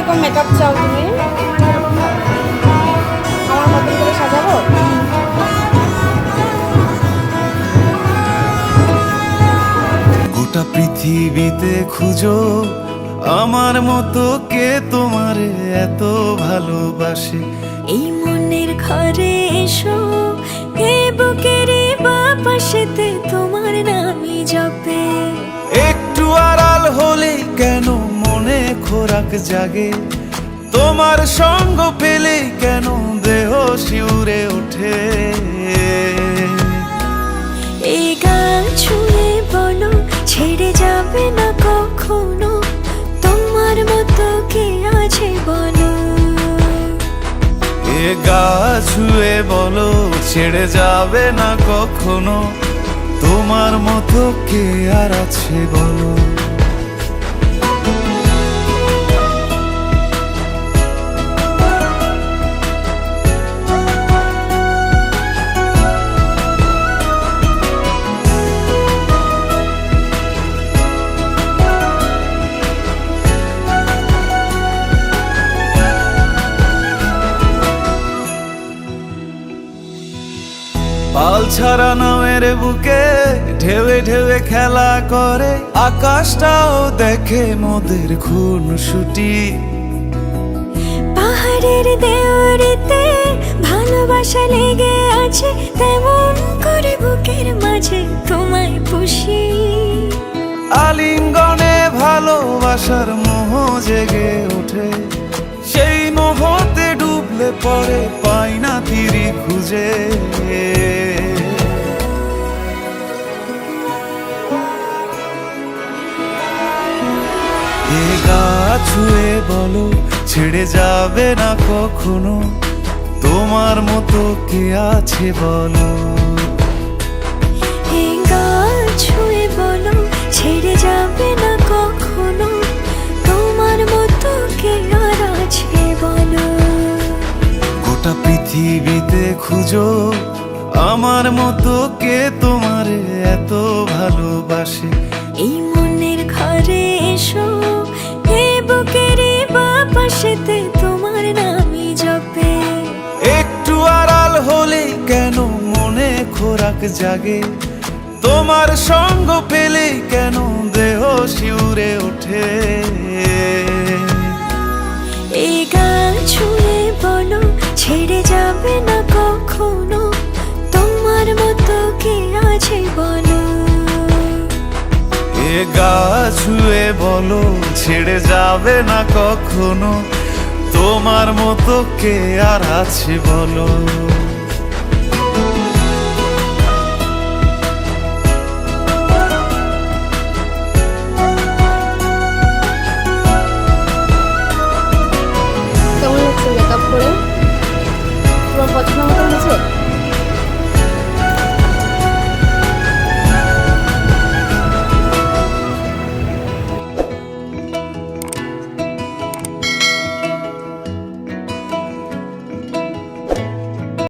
কিরকম মেকআপ চাও তুমি? আমার মতন করে সাজাবো? গোটা পৃথিবীতে খুঁজো আমার মতো কে তোমারে এত ভালোবাসে। এই মনের ঘরে এসো, এ বুকের বাপাশেতে তোমার নামই জপে। একটু আড়াল হলেই কেন মনে খোরাক জাগে, তোমার সঙ্গ পেলেই কেন দেহ শিউরে ওঠে। এই গান ছুঁয়ে বলো ছেড়ে যাবে না কখনো, তোমার মতো কে আছে বলো। এ গা ছুঁয়ে বলো ছেড়ে যাবে না কখনো, তোমার মতো কে আর আছে বলো। পাল ছাড়া নামের বুকে ঢেউে ঢেউে খেলা করে, আকাশটাও দেখে মোদের খুনসুটি। পাহাড়ের দেওয়ারিতে ভালোবাসা লেগে আছে, তেমন করে বুকের মাঝে তোমায় পুষি। আলিঙ্গনে ভালোবাসার মোহ জেগে ওঠে, সেই মোহতে ডুবলে পরে পাই না তীরি খুঁজে। এ গা ছুঁয়ে বলো ছেড়ে যাবে না কখনো, তোমার মতো কে আছে বলো। এই গান ছুঁয়ে বলো ছেড়ে যাবে না কখনো, তোমার মতো কে আর আছে বলো। গোটা পৃথিবীতে খুঁজো আমার মতো কে তোমারে এত ভালোবাসে। এই মনের ঘরে এসো, এ বুকের বাপাশেতে তোমার নামই জপে। একটু আড়াল হলেই কেন মনে খোরাক জাগে, তোমার সঙ্গ পেলেই কেন দেহ শিউরে ওঠে। এই গান ছুঁয়ে বলো ছেড়ে যাবে না কখনো, তোমার মতো কে আছে বলো। এ গা ছুঁয়ে বলো ছেড়ে যাবে না কখনো, তোমার মতো কে আর আছে বলো।